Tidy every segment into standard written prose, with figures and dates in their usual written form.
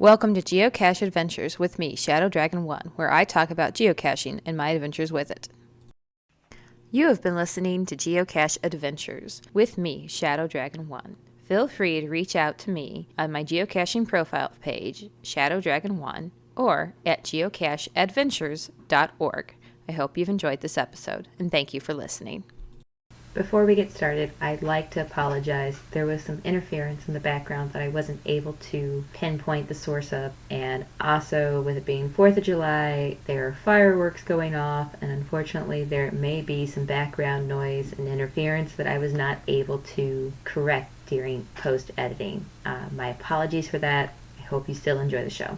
Welcome to Geocache Adventures with me, Shadow Dragon 1, where I talk about geocaching and my adventures with it. You have been listening to Geocache Adventures with me, Shadow Dragon 1. Feel free to reach out to me on my geocaching profile page, Shadow Dragon 1, or at geocacheadventures.org. I hope you've enjoyed this episode, and thank you for listening. Before we get started, I'd like to apologize. There was some interference in the background that I wasn't able to pinpoint the source of, and also with it being 4th of July, there are fireworks going off, and unfortunately there may be some background noise and interference that I was not able to correct during post-editing. My apologies for that. I hope you still enjoy the show.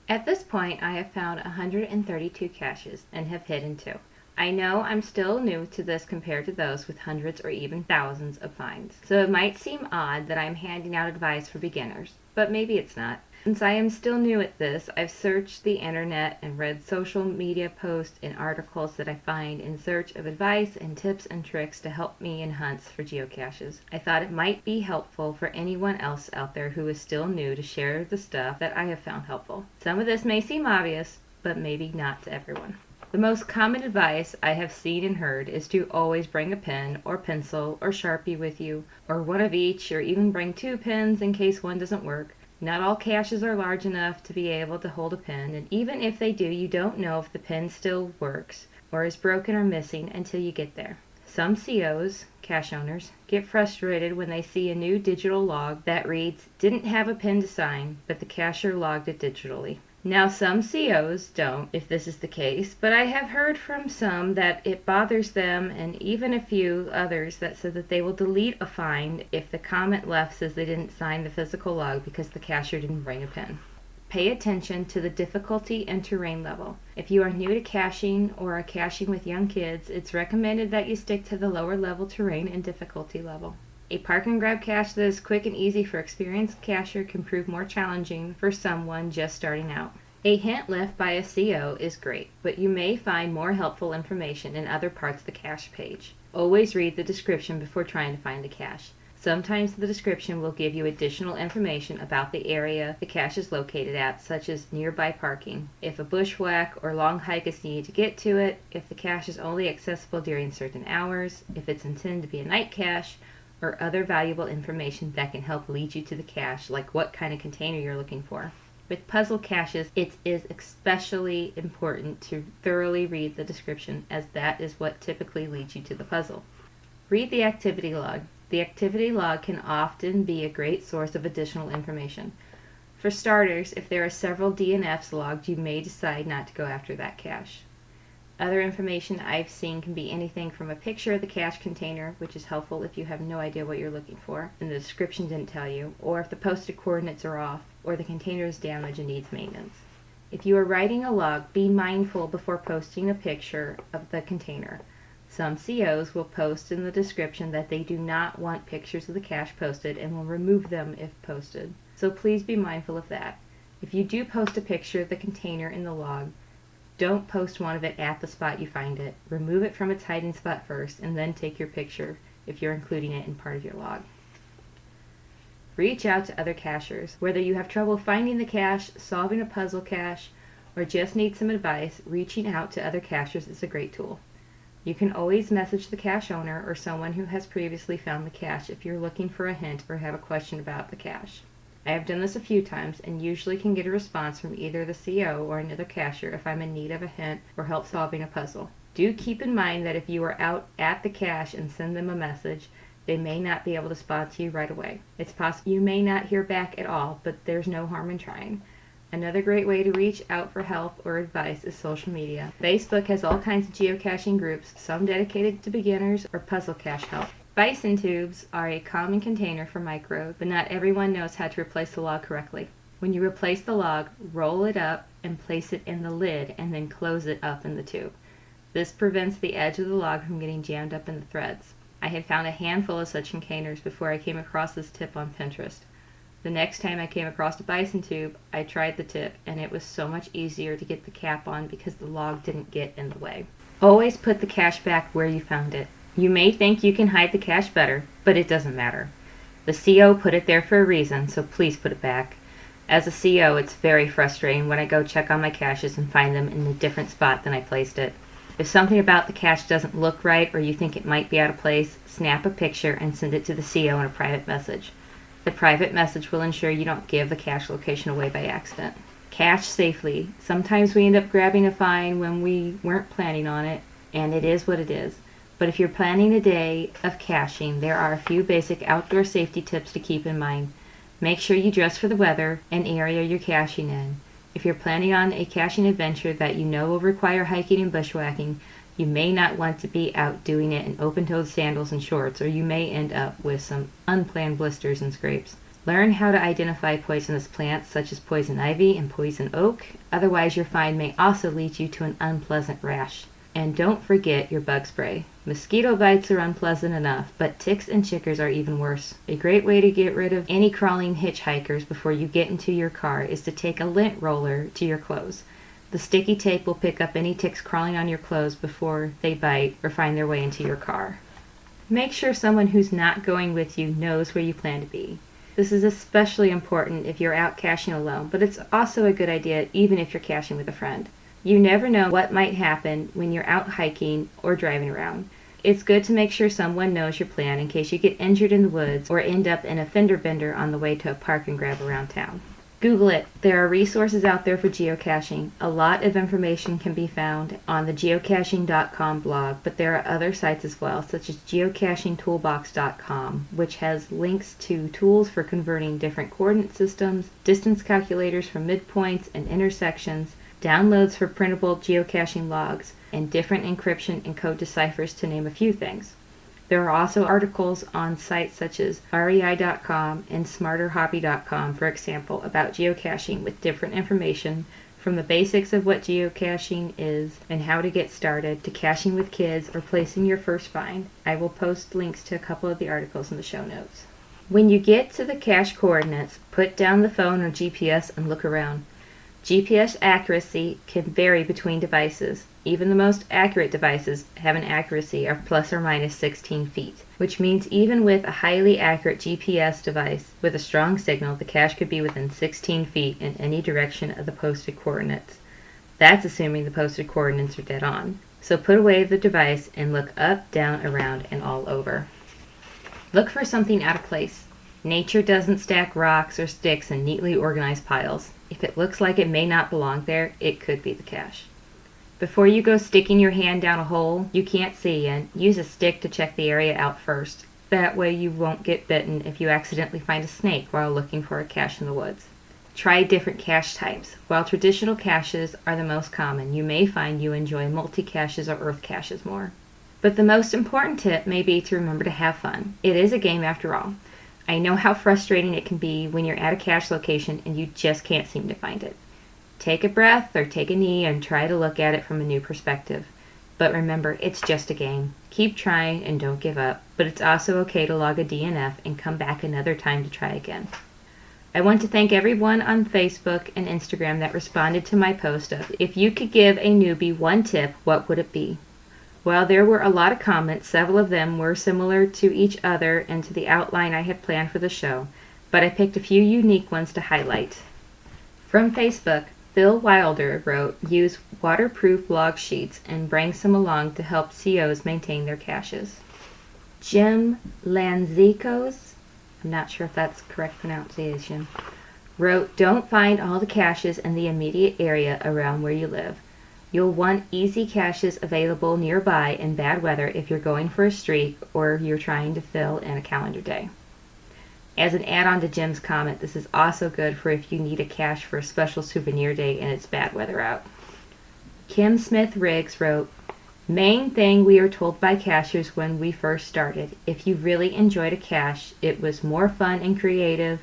At this point, I have found 132 caches and have hidden 2. I know I'm still new to this compared to those with hundreds or even thousands of finds, so it might seem odd that I'm handing out advice for beginners, but maybe it's not. Since I am still new at this, I've searched the internet and read social media posts and articles that I find in search of advice and tips and tricks to help me in hunts for geocaches. I thought it might be helpful for anyone else out there who is still new to share the stuff that I have found helpful. Some of this may seem obvious, but maybe not to everyone. The most common advice I have seen and heard is to always bring a pen or pencil or Sharpie with you, or one of each, or even bring 2 pens in case one doesn't work. Not all caches are large enough to be able to hold a pen, and even if they do, you don't know if the pen still works or is broken or missing until you get there. Some COs, cache owners, get frustrated when they see a new digital log that reads, "Didn't have a pen to sign, but the cacher logged it digitally." Now, some COs don't, if this is the case, but I have heard from some that it bothers them, and even a few others that said that they will delete a find if the comment left says they didn't sign the physical log because the cacher didn't bring a pen. Pay attention to the difficulty and terrain level. If you are new to caching or are caching with young kids, it's recommended that you stick to the lower level terrain and difficulty level. A park and grab cache that is quick and easy for experienced cacher can prove more challenging for someone just starting out. A hint left by a CO is great, but you may find more helpful information in other parts of the cache page. Always read the description before trying to find the cache. Sometimes the description will give you additional information about the area the cache is located at, such as nearby parking, if a bushwhack or long hike is needed to get to it, if the cache is only accessible during certain hours, if it's intended to be a night cache, or other valuable information that can help lead you to the cache, like what kind of container you're looking for. With puzzle caches, it is especially important to thoroughly read the description, as that is what typically leads you to the puzzle. Read the activity log. The activity log can often be a great source of additional information. For starters, if there are several DNFs logged, you may decide not to go after that cache. Other information I've seen can be anything from a picture of the cache container, which is helpful if you have no idea what you're looking for and the description didn't tell you, or if the posted coordinates are off, or the container is damaged and needs maintenance. If you are writing a log, be mindful before posting a picture of the container. Some COs will post in the description that they do not want pictures of the cache posted and will remove them if posted. So please be mindful of that. If you do post a picture of the container in the log, don't post one of it at the spot you find it. Remove it from its hiding spot first and then take your picture if you're including it in part of your log. Reach out to other cachers. Whether you have trouble finding the cache, solving a puzzle cache, or just need some advice, reaching out to other cachers is a great tool. You can always message the cache owner or someone who has previously found the cache if you're looking for a hint or have a question about the cache. I have done this a few times and usually can get a response from either the CO or another cacher if I'm in need of a hint or help solving a puzzle. Do keep in mind that if you are out at the cache and send them a message, they may not be able to respond to you right away. It's possible you may not hear back at all, but there's no harm in trying. Another great way to reach out for help or advice is social media. Facebook has all kinds of geocaching groups, some dedicated to beginners or puzzle cache help. Bison tubes are a common container for micro, but not everyone knows how to replace the log correctly. When you replace the log, roll it up and place it in the lid and then close it up in the tube. This prevents the edge of the log from getting jammed up in the threads. I had found a handful of such containers before I came across this tip on Pinterest. The next time I came across a bison tube, I tried the tip, and it was so much easier to get the cap on because the log didn't get in the way. Always put the cache back where you found it. You may think you can hide the cache better, but it doesn't matter. The CO put it there for a reason, so please put it back. As a CO, it's very frustrating when I go check on my caches and find them in a different spot than I placed it. If something about the cache doesn't look right or you think it might be out of place, snap a picture and send it to the CO in a private message. The private message will ensure you don't give the cache location away by accident. Cache safely. Sometimes we end up grabbing a find when we weren't planning on it, and it is what it is. But if you're planning a day of caching, there are a few basic outdoor safety tips to keep in mind. Make sure you dress for the weather and area you're caching in. If you're planning on a caching adventure that you know will require hiking and bushwhacking, you may not want to be out doing it in open-toed sandals and shorts, or you may end up with some unplanned blisters and scrapes. Learn how to identify poisonous plants such as poison ivy and poison oak, otherwise your find may also lead you to an unpleasant rash. And don't forget your bug spray. Mosquito bites are unpleasant enough, but ticks and chiggers are even worse. A great way to get rid of any crawling hitchhikers before you get into your car is to take a lint roller to your clothes. The sticky tape will pick up any ticks crawling on your clothes before they bite or find their way into your car. Make sure someone who's not going with you knows where you plan to be. This is especially important if you're out caching alone, but it's also a good idea even if you're caching with a friend. You never know what might happen when you're out hiking or driving around. It's good to make sure someone knows your plan in case you get injured in the woods or end up in a fender bender on the way to a park and grab around town. Google it. There are resources out there for geocaching. A lot of information can be found on the geocaching.com blog, but there are other sites as well, such as geocachingtoolbox.com, which has links to tools for converting different coordinate systems, distance calculators for midpoints and intersections, downloads for printable geocaching logs, and different encryption and code deciphers, to name a few things. There are also articles on sites such as rei.com and smarterhobby.com, for example, about geocaching with different information from the basics of what geocaching is and how to get started to caching with kids or placing your first find. I will post links to a couple of the articles in the show notes. When you get to the cache coordinates, put down the phone or GPS and look around. GPS accuracy can vary between devices. Even the most accurate devices have an accuracy of plus or minus 16 feet, which means even with a highly accurate GPS device with a strong signal, the cache could be within 16 feet in any direction of the posted coordinates. That's assuming the posted coordinates are dead on. So put away the device and look up, down, around, and all over. Look for something out of place. Nature doesn't stack rocks or sticks in neatly organized piles. If it looks like it may not belong there, it could be the cache. Before you go sticking your hand down a hole you can't see in, use a stick to check the area out first. That way you won't get bitten if you accidentally find a snake while looking for a cache in the woods. Try different cache types. While traditional caches are the most common, you may find you enjoy multi-caches or earth caches more. But the most important tip may be to remember to have fun. It is a game after all. I know how frustrating it can be when you're at a cache location and you just can't seem to find it. Take a breath or take a knee and try to look at it from a new perspective. But remember, it's just a game. Keep trying and don't give up, but it's also okay to log a DNF and come back another time to try again. I want to thank everyone on Facebook and Instagram that responded to my post of, if you could give a newbie one tip, what would it be? While there were a lot of comments, several of them were similar to each other and to the outline I had planned for the show, but I picked a few unique ones to highlight. From Facebook, Phil Wilder wrote, use waterproof log sheets and bring some along to help COs maintain their caches. Jim Lanzikos, I'm not sure if that's correct pronunciation, wrote, don't find all the caches in the immediate area around where you live. You'll want easy caches available nearby in bad weather if you're going for a streak or you're trying to fill in a calendar day. As an add-on to Jim's comment, this is also good for if you need a cache for a special souvenir day and it's bad weather out. Kim Smith Riggs wrote, main thing we are told by cachers when we first started, if you really enjoyed a cache, it was more fun and creative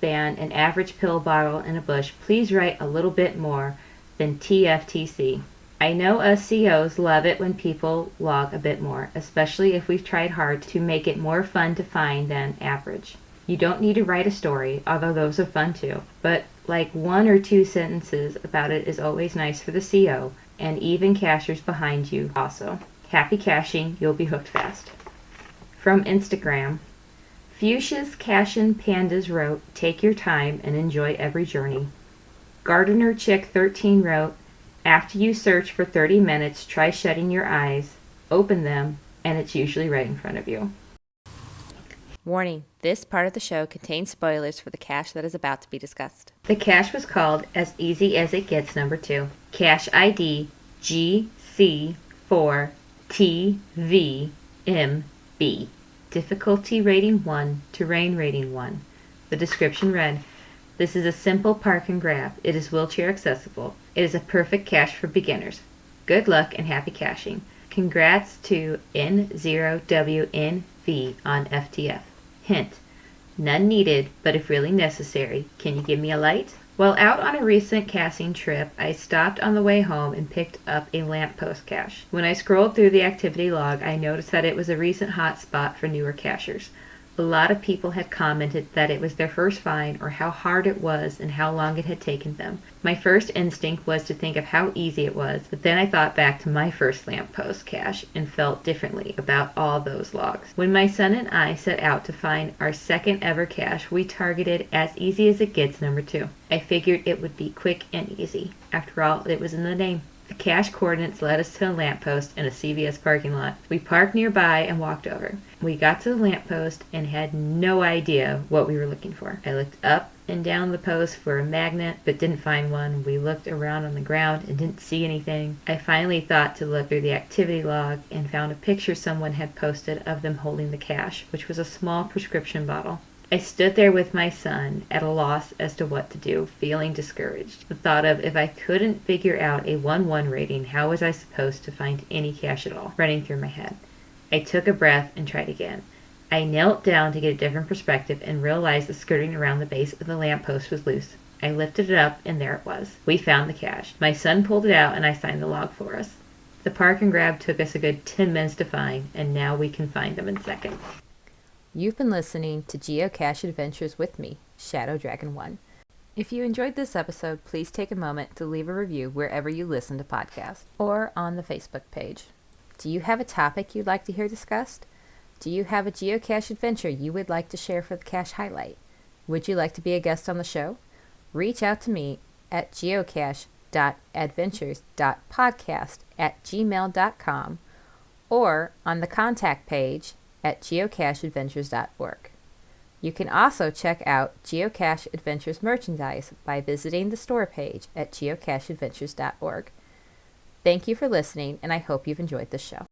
than an average pill bottle in a bush. Please write a little bit more than TFTC. I know us COs love it when people log a bit more, especially if we've tried hard to make it more fun to find than average. You don't need to write a story, although those are fun too, but like 1 or 2 sentences about it is always nice for the CO, and even cachers behind you also. Happy caching, you'll be hooked fast. From Instagram, Fuchsia's Cashin Pandas wrote, "Take your time and enjoy every journey." Gardener Chick 13 wrote, "After you search for 30 minutes, try shutting your eyes, open them, and it's usually right in front of you." Warning, this part of the show contains spoilers for the cache that is about to be discussed. The cache was called As Easy as It Gets number 2. Cache ID GC4TVMB. Difficulty rating 1, terrain rating 1. The description read, "This is a simple park and grab. It is wheelchair accessible. It is a perfect cache for beginners. Good luck and happy caching. Congrats to N0WNV on FTF. Hint, none needed, but if really necessary, can you give me a light?" While out on a recent caching trip, I stopped on the way home and picked up a lamppost cache. When I scrolled through the activity log, I noticed that it was a recent hotspot for newer cachers. A lot of people had commented that it was their first find or how hard it was and how long it had taken them. My first instinct was to think of how easy it was, but then I thought back to my first lamppost cache and felt differently about all those logs. When my son and I set out to find our second ever cache, we targeted As Easy as It Gets number 2. I figured it would be quick and easy. After all, it was in the name. The cache coordinates led us to a lamppost in a CVS parking lot. We parked nearby and walked over. We got to the lamppost and had no idea what we were looking for. I looked up and down the post for a magnet, but didn't find one. We looked around on the ground and didn't see anything. I finally thought to look through the activity log and found a picture someone had posted of them holding the cache, which was a small prescription bottle. I stood there with my son, at a loss as to what to do, feeling discouraged. The thought of, if I couldn't figure out a 1-1 rating, how was I supposed to find any cache at all, running through my head. I took a breath and tried again. I knelt down to get a different perspective and realized the skirting around the base of the lamppost was loose. I lifted it up, and there it was. We found the cache. My son pulled it out, and I signed the log for us. The park and grab took us a good 10 minutes to find, and now we can find them in seconds. You've been listening to Geocache Adventures with me, Shadow Dragon 1. If you enjoyed this episode, please take a moment to leave a review wherever you listen to podcasts or on the Facebook page. Do you have a topic you'd like to hear discussed? Do you have a geocache adventure you would like to share for the Cache Highlight? Would you like to be a guest on the show? Reach out to me at geocache.adventures.podcast@gmail.com or on the contact page at geocacheadventures.org. You can also check out Geocache Adventures merchandise by visiting the store page at geocacheadventures.org. Thank you for listening, and I hope you've enjoyed this show.